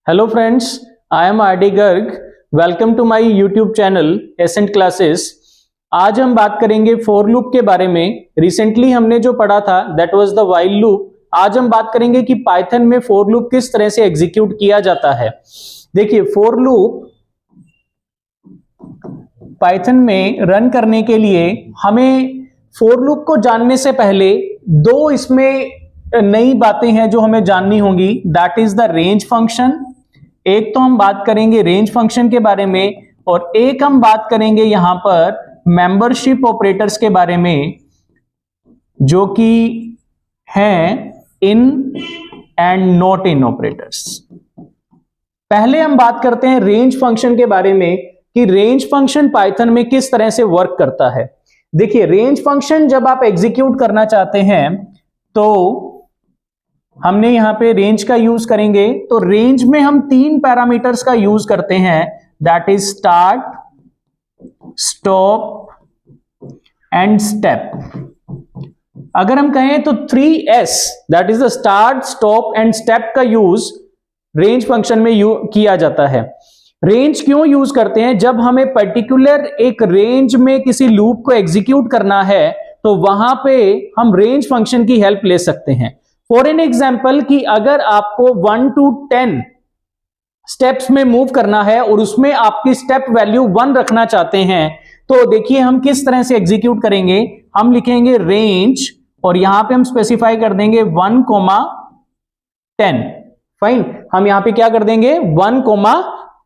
Hello friends, I am R.D. Garg. Welcome to my YouTube channel Ascent Classes. आज हम बात करेंगे for loop के बारे में। रिसेंटली हमने जो पढ़ा था that was the while loop. आज हम बात करेंगे कि पाइथन में फॉर लूप किस तरह से एग्जीक्यूट किया जाता है। देखिए, फॉर लूप पाइथन में रन करने के लिए हमें फॉर लूप को जानने से पहले दो इसमें नई बातें हैं जो हमें जाननी होंगी। That is the range function. एक तो हम बात करेंगे रेंज फंक्शन के बारे में और एक हम बात करेंगे यहां पर मेंबरशिप ऑपरेटर्स के बारे में, जो कि हैं in and not in operators. पहले हम बात करते हैं रेंज फंक्शन के बारे में कि रेंज फंक्शन पाइथन में किस तरह से वर्क करता है। देखिए, रेंज फंक्शन जब आप एग्जीक्यूट करना चाहते हैं तो हमने यहां पे रेंज का यूज करेंगे। तो रेंज में हम तीन पैरामीटर्स का यूज करते हैं, that is start, stop and step. अगर हम कहें तो 3S that is the start, stop and step का यूज रेंज फंक्शन में किया जाता है। रेंज क्यों यूज करते हैं? जब हमें पर्टिकुलर एक रेंज में किसी लूप को एग्जीक्यूट करना है तो वहां पे हम रेंज फंक्शन की हेल्प ले सकते हैं। फॉर एन एग्जाम्पल कि अगर आपको 1 to 10 स्टेप्स में मूव करना है और उसमें आपकी स्टेप वैल्यू 1 रखना चाहते हैं, तो देखिए हम किस तरह से एग्जीक्यूट करेंगे। हम लिखेंगे रेंज और यहां पे हम स्पेसिफाई कर देंगे 1, 10। फाइन, हम यहां पे क्या कर देंगे 1,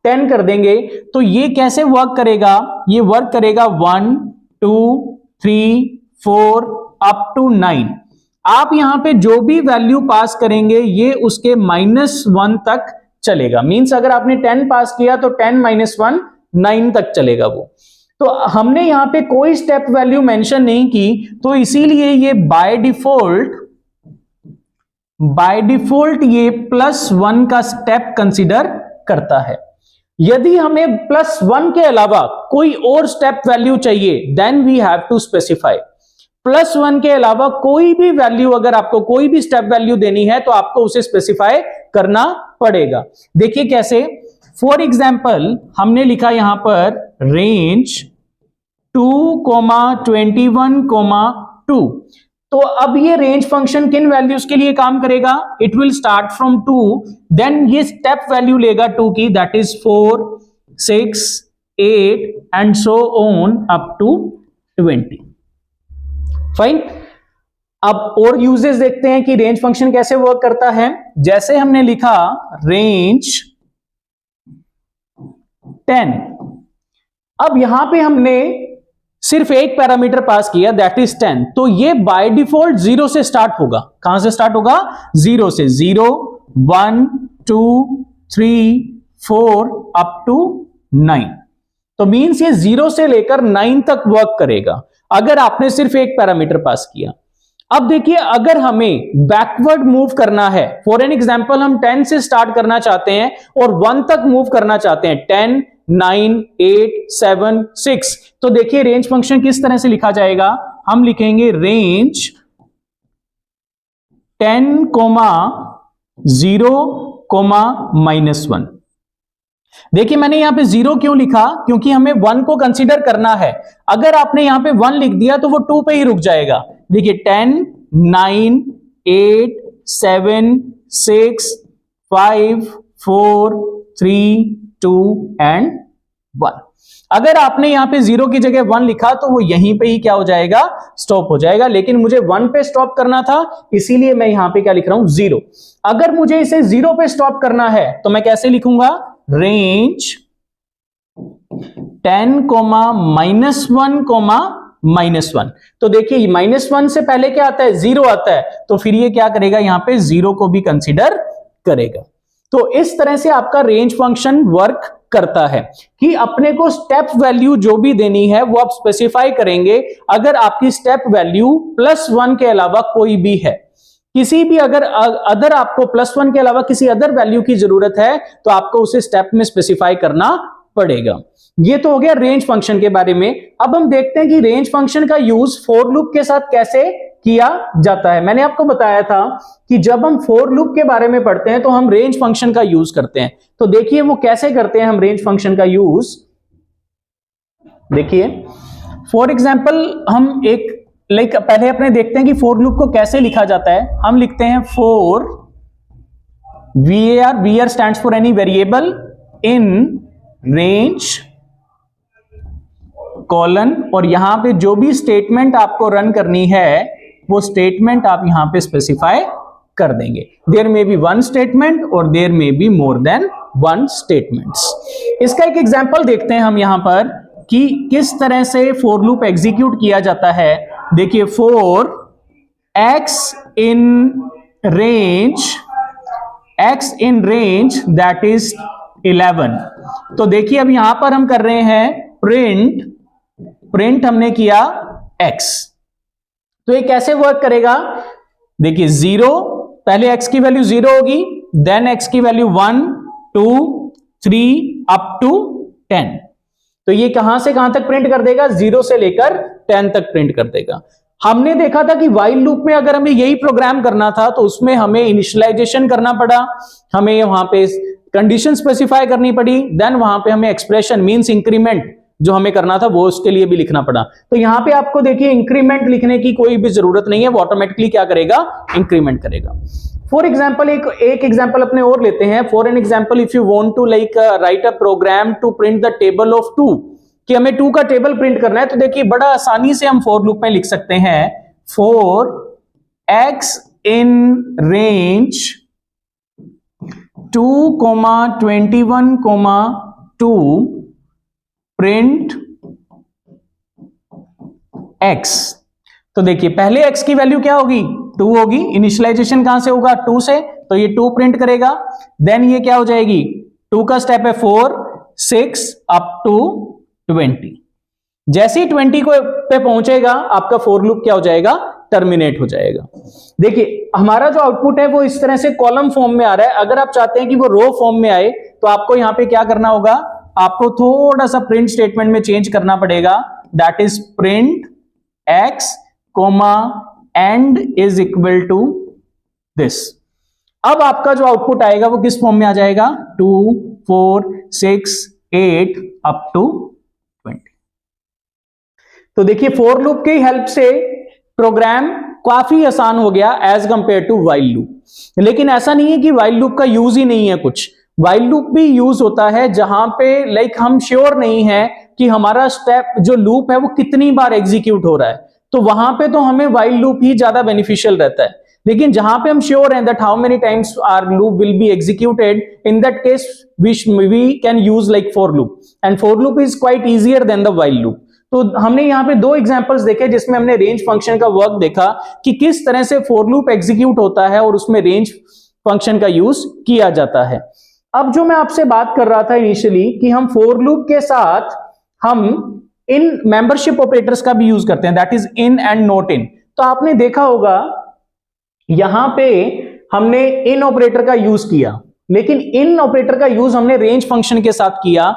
10 कर देंगे। तो ये कैसे वर्क करेगा? ये वर्क करेगा 1, 2, 3, 4 अप टू 9। आप यहां पे जो भी वैल्यू पास करेंगे ये उसके -1 तक चलेगा। मींस अगर आपने 10 पास किया तो 10 - 1 9 तक चलेगा वो। तो हमने यहां पे कोई स्टेप वैल्यू मेंशन नहीं की, तो इसीलिए ये बाय डिफॉल्ट ये +1 का स्टेप कंसीडर करता है। यदि हमें +1 के अलावा कोई और स्टेप वैल्यू चाहिए then we have to specify. +1 के अलावा कोई भी वैल्यू, अगर आपको कोई भी स्टेप वैल्यू देनी है तो आपको उसे स्पेसिफाई करना पड़ेगा। देखिए कैसे। फॉर एग्जाम्पल हमने लिखा यहां पर रेंज 2, 21, 2। तो अब ये रेंज फंक्शन किन वैल्यूज के लिए काम करेगा? It will start from 2, then ये स्टेप वैल्यू लेगा 2 की, that is 4, 6, 8 and so on up to 20। Fine. अब और यूजेस देखते हैं कि रेंज फंक्शन कैसे वर्क करता है। जैसे हमने लिखा रेंज 10, अब यहां पे हमने सिर्फ एक पैरामीटर पास किया दैट इज 10। तो ये बाय डिफॉल्ट 0 से स्टार्ट होगा। कहां से स्टार्ट होगा? 0 से। 0, 1, 2, 3, 4 अप टू 9। तो मींस ये 0 से लेकर 9 तक वर्क करेगा अगर आपने सिर्फ एक पैरामीटर पास किया। अब देखिए, अगर हमें बैकवर्ड मूव करना है, फॉर एन एग्जांपल हम 10 से स्टार्ट करना चाहते हैं और 1 तक मूव करना चाहते हैं, 10, 9, 8, 7, 6। तो देखिए रेंज फंक्शन किस तरह से लिखा जाएगा। हम लिखेंगे रेंज 10, 0, -1। देखिए मैंने यहां पे 0 क्यों लिखा? क्योंकि हमें 1 को कंसीडर करना है। अगर आपने यहां पे 1 लिख दिया तो वो 2 पे ही रुक जाएगा। देखिए 10, 9, 8, 7, 6, 5, 4, 3, 2 एंड 1। अगर आपने यहां पे 0 की जगह 1 लिखा तो वो यहीं पे ही क्या हो जाएगा? स्टॉप हो जाएगा। लेकिन मुझे 1 पे स्टॉप करना था, इसीलिए मैं यहां पे क्या लिख रहा हूं? 0। अगर मुझे इसे 0 पे स्टॉप करना है तो मैं कैसे लिखूंगा? रेंज 10, -1, तो देखिए -1 से पहले क्या आता है? 0 आता है। तो फिर ये क्या करेगा? यहां पे 0 को भी कंसीडर करेगा। तो इस तरह से आपका रेंज फंक्शन वर्क करता है कि अपने को स्टेप वैल्यू जो भी देनी है वो आप स्पेसिफाई करेंगे। अगर आपकी स्टेप वैल्यू +1 के अलावा कोई भी है, किसी भी अगर आपको +1 के अलावा किसी अदर वैल्यू की जरूरत है तो आपको उसे स्टेप में स्पेसिफाई करना पड़ेगा। ये तो हो गया रेंज फंक्शन के बारे में। अब हम देखते हैं कि रेंज फंक्शन का यूज फॉर लूप के साथ कैसे किया जाता है। मैंने आपको बताया था कि जब हम फॉर लूप के बारे में पढ़ते हैं तो हम रेंज फंक्शन का यूज करते हैं। तो देखिए वो कैसे करते हैं हम रेंज फंक्शन का यूज। देखिए फॉर एग्जाम्पल हम एक पहले अपने देखते हैं कि फॉर लूप को कैसे लिखा जाता है। हम लिखते हैं for var stands for any variable in range colon, और यहां पे जो भी स्टेटमेंट आपको रन करनी है वो स्टेटमेंट आप यहां पे स्पेसिफाई कर देंगे। There may be one statement और there may be more than one statements. इसका एक एग्जांपल देखते हैं हम यहां पर कि किस तरह से फॉर लूप एग्जीक्यूट किया जाता है। देखिए for x in range that is 11। तो देखिए अब यहां पर हम कर रहे हैं प्रिंट हमने किया x। तो ये कैसे वर्क करेगा, देखिए 0, पहले x की वैल्यू 0 होगी, देन x की वैल्यू 1 2 3 अप टू 10। तो ये कहां से कहां तक प्रिंट कर देगा, 0 से लेकर 10 तक प्रिंट कर देगा। हमने देखा था कि व्हाइल लूप में अगर हमें यही प्रोग्राम करना था तो उसमें हमें इनिशियलाइजेशन करना पड़ा, हमें वहां पे कंडीशन स्पेसिफाई करनी पड़ी, देन वहां पे हमें एक्सप्रेशन मींस इंक्रीमेंट जो हमें करना था वो उसके लिए भी लिखना पड़ा। तो यहां पे आपको देखिए इंक्रीमेंट लिखने की कोई भी जरूरत नहीं है, वो ऑटोमेटिकली क्या करेगा, इंक्रीमेंट करेगा। फॉर एग्जाम्पल एक एग्जाम्पल अपने और लेते हैं। For an example if you want to write a program to print the table of 2, कि हमें 2 का टेबल प्रिंट करना है, तो देखिए बड़ा आसानी से हम फॉर लूप में लिख सकते हैं for x in range 2, 21, 2 print x। तो देखिए पहले x की वैल्यू क्या होगी, 2 होगी, इनिशियलाइजेशन कहां से होगा, 2 से, तो ये 2 प्रिंट करेगा। देन ये क्या हो जाएगी, 2 का स्टेप है 4 6 अप टू 20। जैसे ही 20 को पे पहुंचेगा आपका फॉर लूप क्या हो जाएगा, टर्मिनेट हो जाएगा। देखिए हमारा जो आउटपुट है वो इस तरह से कॉलम फॉर्म में आ रहा है। अगर आप चाहते हैं कि वो रो फॉर्म में आए तो आपको यहां पे क्या करना होगा, आपको थोड़ा सा प्रिंट स्टेटमेंट में चेंज करना पड़ेगा, that is print x comma end is equal to this. अब आपका जो आउटपुट आएगा वो किस फॉर्म में आ जाएगा, 2 4 6 8 अप टू 20। तो देखिए फॉर लूप की हेल्प से प्रोग्राम काफी आसान हो गया as compare to while loop. लेकिन ऐसा नहीं है कि व्हाइल लूप का यूज ही नहीं है कुछ, व्हाइल लूप भी यूज होता है जहां पे हम श्योर नहीं है कि हमारा स्टेप जो लूप है वो कितनी बार एग्जीक्यूट हो रहा है, तो वहां पे तो हमें व्हाइल लूप ही ज्यादा बेनिफिशियल रहता है। लेकिन जहां पे हम श्योर हैं that how many times our loop will be executed, in that case we can use like for loop, and for loop is quite easier than the while loop. तो हमने यहां पे 2 एग्जांपल्स देखे जिसमें हमने रेंज फंक्शन का work देखा कि किस तरह से फॉर लूप एग्जीक्यूट होता है और उसमें रेंज फंक्शन का यूज किया जाता है। अब जो मैं आपसे बात कर रहा था इनिशियली कि हम फॉर लूप के साथ हम इन मेंबरशिप ऑपरेटर्स का भी यूज करते हैं, that is in and not in. तो आपने देखा होगा यहां पे हमने इन ऑपरेटर का यूज किया, लेकिन इन ऑपरेटर का यूज हमने रेंज फंक्शन के साथ किया।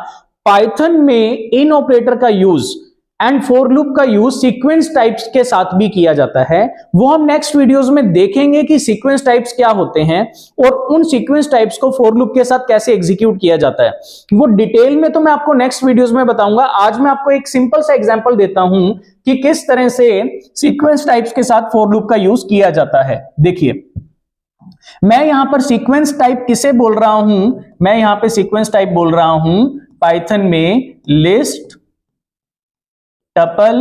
पाइथन में इन ऑपरेटर का यूज एंड फॉर लूप का यूज सीक्वेंस टाइप्स के साथ भी किया जाता है। वो हम नेक्स्ट वीडियोस में देखेंगे कि सीक्वेंस टाइप्स क्या होते हैं और उन सीक्वेंस टाइप्स को फॉर लूप के साथ कैसे एग्जीक्यूट किया जाता है। वो डिटेल में तो मैं आपको नेक्स्ट वीडियोस में बताऊंगा। आज मैं आपको एक सिंपल सा एग्जांपल देता हूं कि किस तरह से सीक्वेंस टाइप्स के साथ फॉर लूप का यूज किया जाता है। देखिए मैं यहां पर सीक्वेंस टाइप किसे बोल रहा हूं, मैं यहां पे सीक्वेंस टाइप बोल रहा हूं पाइथन में लिस्ट, टपल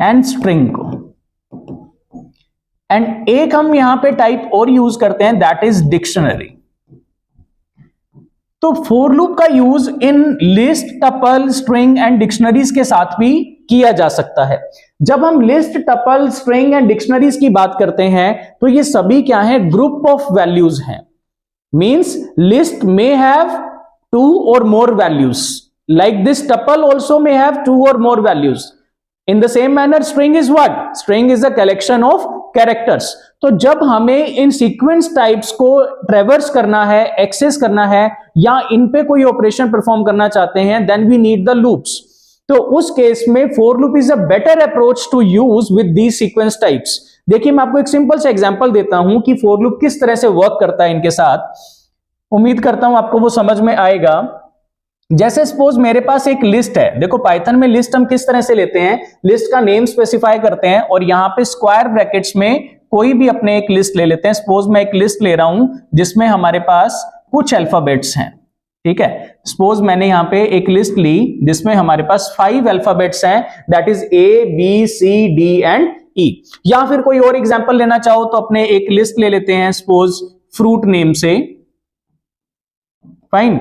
एंड स्ट्रिंग को। एंड एक हम यहां पे टाइप और यूज करते हैं दैट इज डिक्शनरी। तो फॉर लूप का use in list, tuple, string and dictionaries के साथ भी किया जा सकता है। जब हम list, tuple, string and dictionaries की बात करते हैं तो ये सभी क्या है, ग्रुप ऑफ वैल्यूज हैं। Means list may have 2 or more values, like this tuple also may have 2 or more values. In the same manner string is what, string is a collection of characters. तो जब हमें इन sequence types को ट्रेवर्स करना है, access करना है या इन पे कोई ऑपरेशन परफॉर्म करना चाहते हैं, then we need the loops. तो उस केस में for loop is a better approach to use with these sequence types. देखिए मैं आपको एक सिंपल सा एग्जांपल देता हूं कि फॉर लूप किस तरह से वर्क करता है इनके साथ। उम्मीद करता हूं आपको वो समझ में आएगा। जैसे सपोज मेरे पास एक लिस्ट है, देखो पाइथन में लिस्ट हम किस तरह से लेते हैं, लिस्ट का नेम स्पेसिफाई करते हैं और यहां पे स्क्वायर ब्रैकेट्स में कोई भी अपने एक लिस्ट ले लेते हैं। सपोज मैं एक लिस्ट ले रहा हूं जिसमें हमारे पास कुछ अल्फाबेट्स हैं, ठीक है। सपोज मैंने यहां पे एक लिस्ट ली जिसमें हमारे पास 5 अल्फाबेट्स हैं, that is ABCD and E। या फिर कोई और एग्जांपल लेना चाहो तो अपने एक लिस्ट ले लेते हैं सपोज फ्रूट नेम से, फाइन।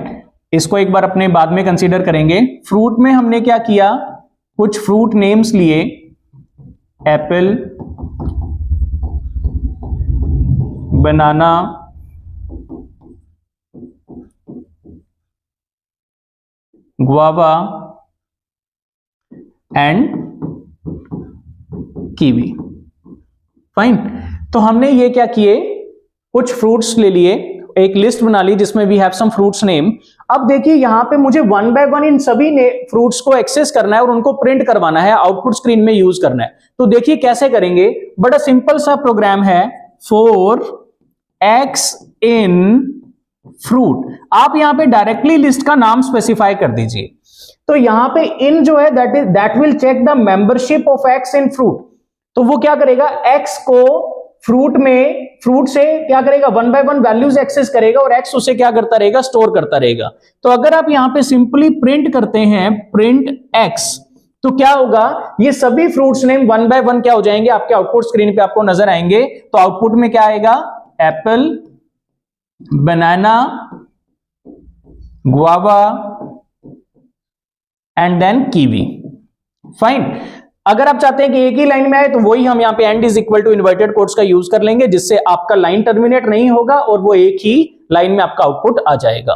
इसको एक बार अपने बाद में कंसीडर करेंगे। फ्रूट में हमने क्या किया, कुछ फ्रूट नेम्स लिए, Apple, banana, guava and kiwi, fine. तो हमने ये क्या किए, कुछ फ्रूट्स ले लिए, एक लिस्ट बना ली जिसमें we have some fruits name. अब देखिए यहां पे मुझे वन बाय वन इन सभी फ्रूट्स को एक्सेस करना है और उनको प्रिंट करवाना है, आउटपुट स्क्रीन में यूज करना है। तो देखिए कैसे करेंगे, बड़ा सिंपल सा प्रोग्राम है, फॉर एक्स इन फ्रूट। आप यहां पे डायरेक्टली लिस्ट का नाम स्पेसिफाई कर दीजिए। तो यहां पे इन जो है that will check the membership of X in fruit. तो वो क्या करेगा, एक्स को फ्रूट से क्या करेगा, one by one values access करेगा और एक्स उसे क्या करता रहेगा, स्टोर करता रहेगा। तो अगर आप यहां पे सिंपली प्रिंट करते हैं प्रिंट एक्स, तो क्या होगा, ये सभी fruits name one by one क्या हो जाएंगे, आपके आउटपुट स्क्रीन पे आपको नजर आएंगे। तो आउटपुट में क्या आएगा, apple, banana, guava and then kiwi, fine. अगर आप चाहते हैं कि एक ही लाइन में आए तो वही हम यहां पे end is equal to inverted quotes का यूज कर लेंगे, जिससे आपका लाइन टर्मिनेट नहीं होगा और वो एक ही लाइन में आपका आउटपुट आ जाएगा।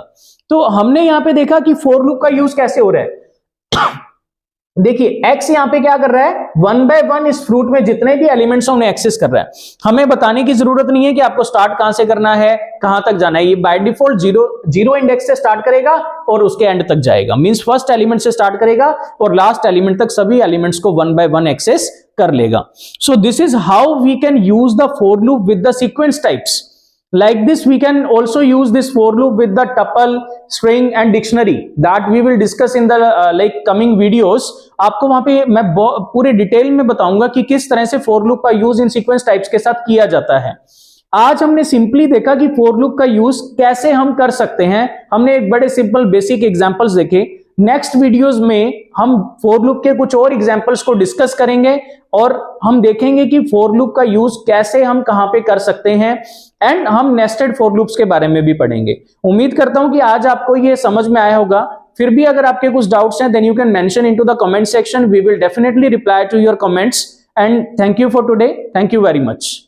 तो हमने यहां पे देखा कि फॉर लूप का यूज कैसे हो रहा है। देखिए एक्स यहां पे क्या कर रहा है, वन बाय वन इस फ्रूट में जितने भी एलिमेंट्स हैं उन्हें एक्सेस कर रहा है। हमें बताने की जरूरत नहीं है कि आपको स्टार्ट कहां से करना है, कहां तक जाना है। ये बाय डिफॉल्ट जीरो इंडेक्स से स्टार्ट करेगा और उसके एंड तक जाएगा, मींस फर्स्ट एलिमेंट से स्टार्ट करेगा और लास्ट एलिमेंट तक सभी एलिमेंट्स को वन बाय वन एक्सेस कर लेगा। So this is how we can use the for loop with the sequence types. Like this, we can also use this for loop with the tuple, string and dictionary that we will discuss in the like coming videos. आपको वहां पे मैं पूरे detail में बताऊंगा कि किस तरह से for loop का यूज इन सीक्वेंस टाइप्स के साथ किया जाता है। आज हमने सिंपली देखा कि for loop का यूज कैसे हम कर सकते हैं, हमने एक बड़े सिंपल बेसिक एग्जांपल्स देखे। नेक्स्ट वीडियोस में हम फॉर लूप के कुछ और एग्जांपल्स को डिस्कस करेंगे और हम देखेंगे कि फॉर लूप का यूज कैसे हम कहां पे कर सकते हैं, एंड हम नेस्टेड फॉर लूप्स के बारे में भी पढ़ेंगे। उम्मीद करता हूं कि आज आपको ये समझ में आया होगा। फिर भी अगर आपके कुछ डाउट्स हैं, then you can mention into the comment section, we will definitely reply to your comments, and thank you for today, thank you very much.